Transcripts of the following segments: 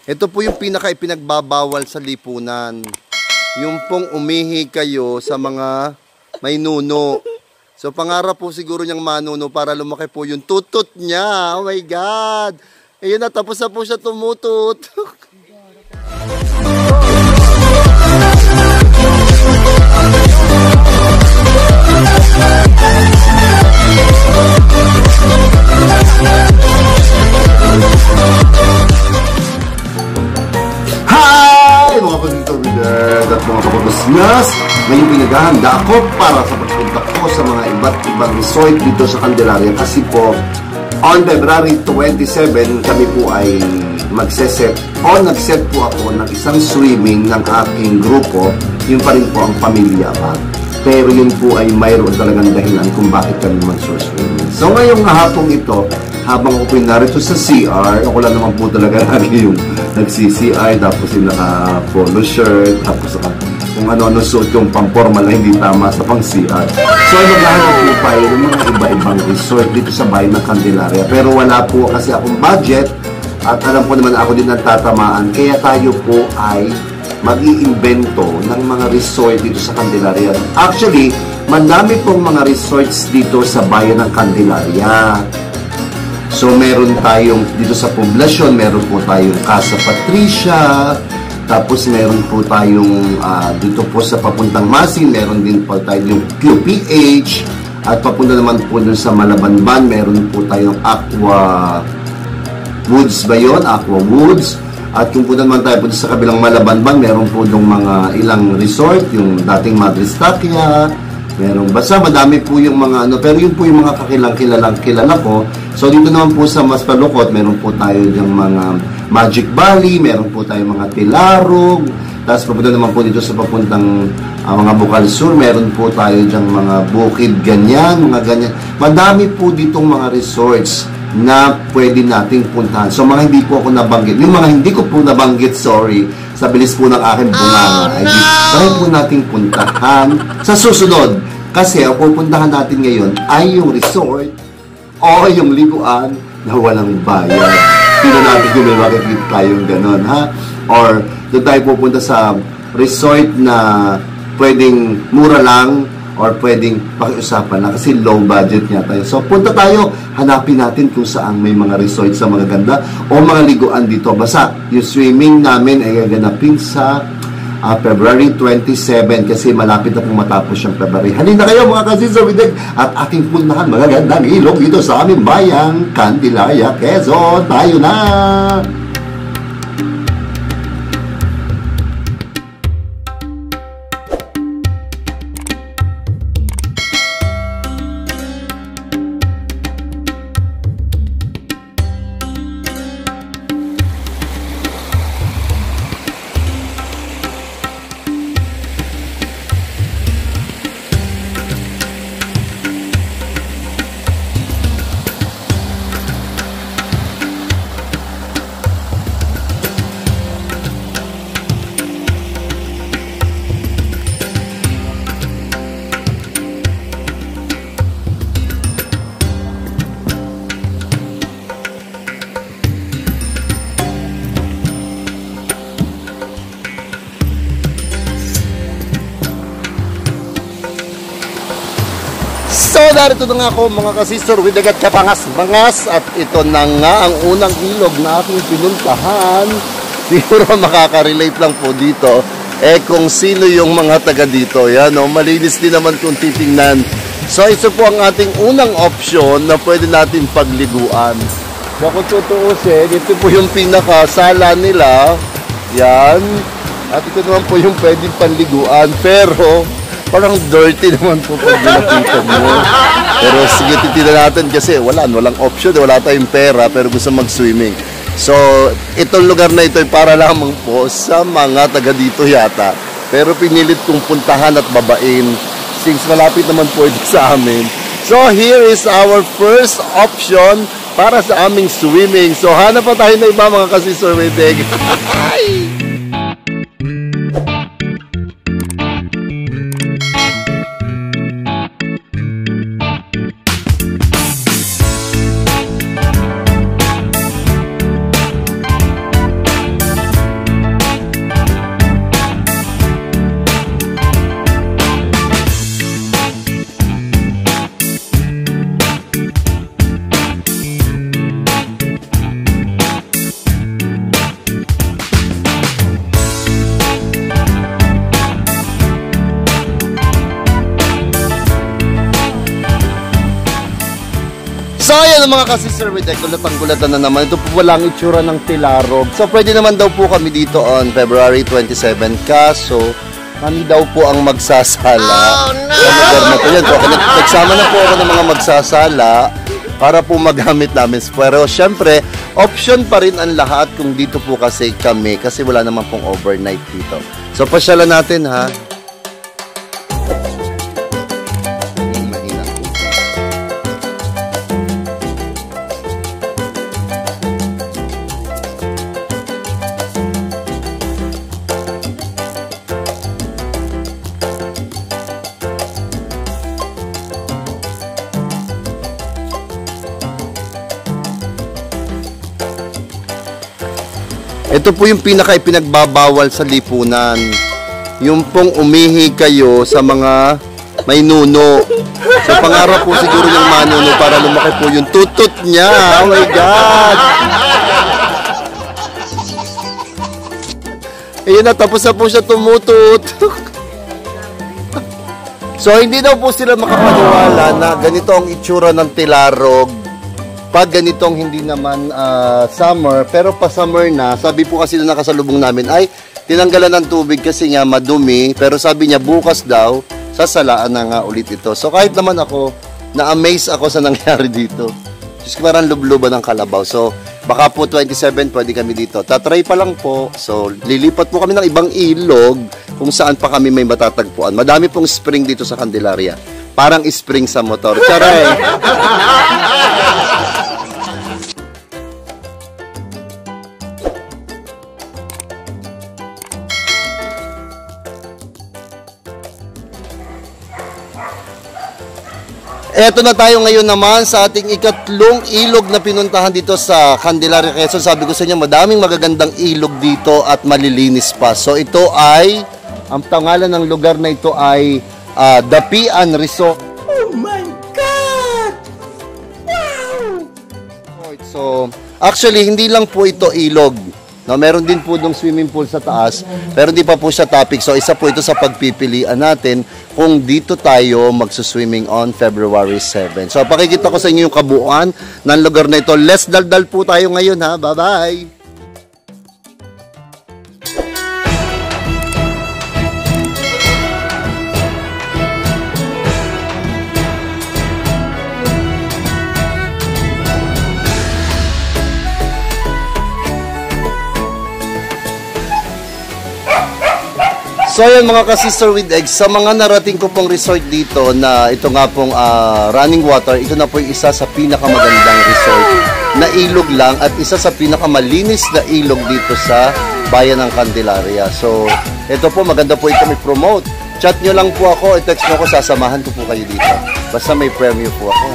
Ito po yung pinaka-ipinagbabawal sa lipunan. Yung pong umihi kayo sa mga may nuno. So pangarap po siguro niyang manuno para lumaki po yung tutut niya. Oh my God! Ayun na, tapos na po siya tumutut. Hi! Mga pag-interviewers at mga kapag-usmas, ngayon pinaghahanda ako para sa pagpunta ko sa mga iba't ibang resort dito sa Candelaria kasi po on February 27 kami po ay nagset po ako ng isang swimming ng aking grupo. Yun pa rin po ang pamilya pa. Pero yun po ay mayroon talagang dahilan kung bakit kami mag-swimming. So ngayong hapong ito, habang ako po narito sa CR, ako lang naman po talaga lagi yung nagsi-CR, tapos yung naka-polo shirt, tapos kung ano-ano suot yung pang-formal na hindi tama sa pang-CR. So maghahanap po pa yung mga iba-ibang resort dito sa bayan ng Candelaria. Pero wala po kasi akong budget at alam ko naman ako din nagtatamaan. Kaya tayo po ay mag-iimbento ng mga resort dito sa Candelaria. Actually, madami pong mga resorts dito sa bayan ng Candelaria. So, meron tayong dito sa poblasyon, meron po tayong Casa Patricia, tapos meron po tayong dito po sa papuntang Masin, meron din po tayong QPH, at papunta naman po dun sa Malabanban, meron po tayong Aqua Woods ba yun? Aqua Woods. At kung punta naman tayo po sa kabilang Malabanban, meron po dong mga ilang resort, yung dating Madre Estacia, meron. Basta madami po yung mga ano, pero yun po yung mga kilala ko. So dito naman po sa mas palukot, meron po tayo yung mga Magic Valley, meron po tayo mga Tilarog, tapos papunta naman po dito sa papuntang mga Bukal Sur, meron po tayo yung mga Bukid, ganyan, mga ganyan. Madami po ditong mga resorts na pwede nating puntahan. So mga hindi po ako nabanggit. Yung mga hindi ko po nabanggit, sorry, sa bilis po ng aking bunganga, ay try po nating puntahan sa susunod. Kasi ang pupuntahan natin ngayon ay yung resort o yung liguan na walang bayad. Hindi natin kung may makikita tayong ganon, ha? Or doon tayo pupunta sa resort na pwedeng mura lang or pwedeng pakiusapan lang kasi low budget niya tayo. So punta tayo, hanapin natin kung saan may mga resort sa mga ganda o mga liguan dito. Basta yung swimming namin ay gaganapin sa February 27 kasi malapit na pong matapos yung February. Halina kayo mga kasisawideg at ating puntahan magagandang ilog dito sa aming bayang Candelaria, Quezon. Tayo na! So, narito na nga ako mga kasistor with the kapangas-bangas at ito na nga ang unang ilog na aking pinuntahan. Siguro makaka-relate lang po dito kung sino yung mga taga dito. Yan, no? Malinis din naman kung titingnan. So, ito po ang ating unang option na pwede natin pagliguan. So, kung tutuusin, ito po yung pinakasala nila. Yan. At ito naman po yung pwedeng panliguan. Pero parang dirty naman po pag nakita mo. Pero sige, titignan natin kasi walang option, wala tayong pera pero gusto mag-swimming. So, itong lugar na ito ay para lamang po sa mga taga dito yata. Pero pinilit kong puntahan at babain since malapit naman po ito sa amin. So, here is our first option para sa aming swimming. So, hanap pa tayo na iba mga kasisor wedeg. Ayan mga ka-sister with gulatan na naman. Ito po walang itsura ng Tilarog. So pwede naman daw po kami dito on February 27. Kaso, kami daw po ang magsasala. Oh, no! Sa lugar na to yan. So, nagsama na po ako ng mga magsasala para po magamit namin. Pero syempre, option pa rin ang lahat kung dito po kasi kami. Kasi wala naman pong overnight dito. So pasyalan natin ha. Ito po yung pinaka-ipinagbabawal sa lipunan. Yung pong umihi kayo sa mga may nuno. So pangarap po siguro yung manuno para lumaki po yung tutot niya. Oh my God! Ayun na, tapos na po siya tumutut. So hindi daw po sila makapaniwala na ganito ang itsura ng Tilarog. Pag ganitong hindi naman summer, pero pa summer na, sabi po kasi na nakasalubong namin ay tinanggalan ng tubig kasi nga madumi, pero sabi niya bukas daw, sasalaan na nga ulit ito. So kahit naman ako, na-amaze ako sa nangyari dito. Just parang lubluban ng kalabaw. So baka po 27 pwede kami dito. Tatry pa lang po. So lilipat po kami ng ibang ilog kung saan pa kami may matatagpuan. Madami pong spring dito sa Candelaria. Parang spring sa motor. Charay! Eto na tayo ngayon naman sa ating ikatlong ilog na pinuntahan dito sa Candelaria, Quezon. Sabi ko sa inyo, madaming magagandang ilog dito at malilinis pa. So ito ay, ang pangalan ng lugar na ito ay Dapian Resort. Oh my God! Wow! So, actually, hindi lang po ito ilog. No, meron din po dong swimming pool sa taas, pero hindi pa po siya topic. So, isa po ito sa pagpipilian natin kung dito tayo magsuswimming on February 7. So, pakikita ko sa inyo yung kabuuan ng lugar na ito. Let's daldal po tayo ngayon ha. Bye-bye! So yun mga ka-sister with eggs, sa mga narating ko pong resort dito na ito nga pong running water, ito na po yung isa sa pinakamagandang resort na ilog lang at isa sa pinakamalinis na ilog dito sa bayan ng Candelaria. So ito po, maganda po ito may promote. Chat nyo lang po ako, i-text nyo ako, sasamahan ko po kayo dito. Basta may premyo po ako.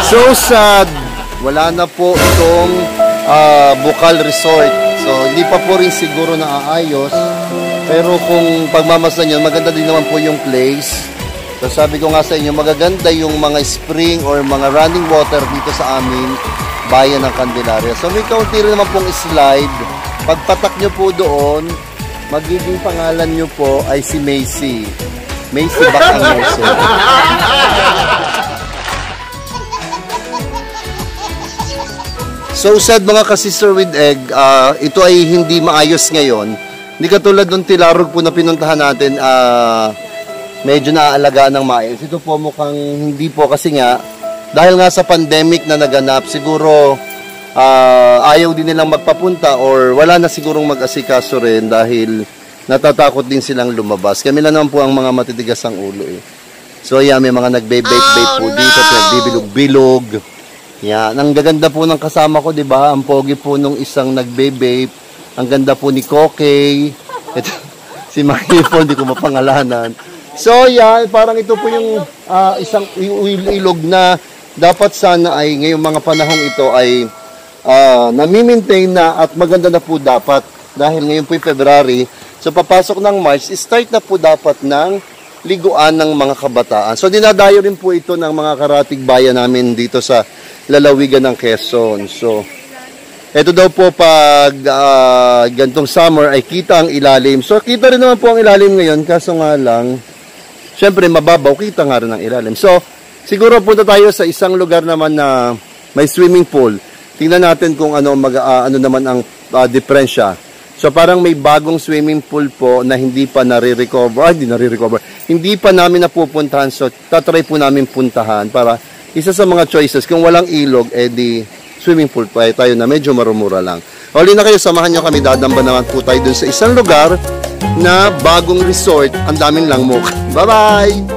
So sad, wala na po itong Bukal Resort. So hindi pa po rin siguro naaayos. Pero kung pagmamasdan nyo, maganda din naman po yung place. So sabi ko nga sa inyo, magaganda yung mga spring or mga running water dito sa amin, bayan ng Candelaria. So may kaunti rin naman pong slide. Pagpatak nyo po doon, magiging pangalan nyo po ay si Macy. Macy Bacangerse. So sad mga ka-sister with egg, ito ay hindi maayos ngayon. Hindi katulad nung Tilarog po na pinuntahan natin, medyo naaalagaan ng maayos. Ito po mukhang hindi po kasi nga, dahil nga sa pandemic na naganap, siguro ayaw din nilang magpapunta or wala na sigurong mag-asikaso rin dahil natatakot din silang lumabas. Kami lang naman po ang mga matitigas ang ulo eh. So yeah, may mga nagbe-bake-bake po dito, nagbibilog-bilog. Yan, ang gaganda po ng kasama ko, 'di ba? Ang pogi po nung isang nagbe-vape. Ang ganda po ni Kokey. Ito, si Mahi po, hindi ko mapangalanan. So yeah, parang ito po yung isang ilog na dapat sana ay ngayong mga panahong ito ay nami-maintain na at maganda na po dapat dahil ngayon po yung February. So papasok ng March, start na po dapat ng liguan ng mga kabataan. So dinadayo rin po ito ng mga karatig bayan namin dito sa lalawigan ng Quezon. So ito daw po pag gantong summer ay kita ang ilalim. So kita rin naman po ang ilalim ngayon, kaso nga lang syempre mababaw, kita nga rin ang ilalim. So siguro punta tayo sa isang lugar naman na may swimming pool. Tingnan natin kung ano naman ang diferensya. So parang may bagong swimming pool po na hindi pa nare-recover. Hindi pa namin napupuntahan. So tatry po namin puntahan para isa sa mga choices. Kung walang ilog, di swimming pool pa tayo na medyo marumura lang. Huli na kayo, samahan nyo kami. Dadamba naman po tayo dun sa isang lugar na bagong resort. Ang daming langmok. Bye-bye!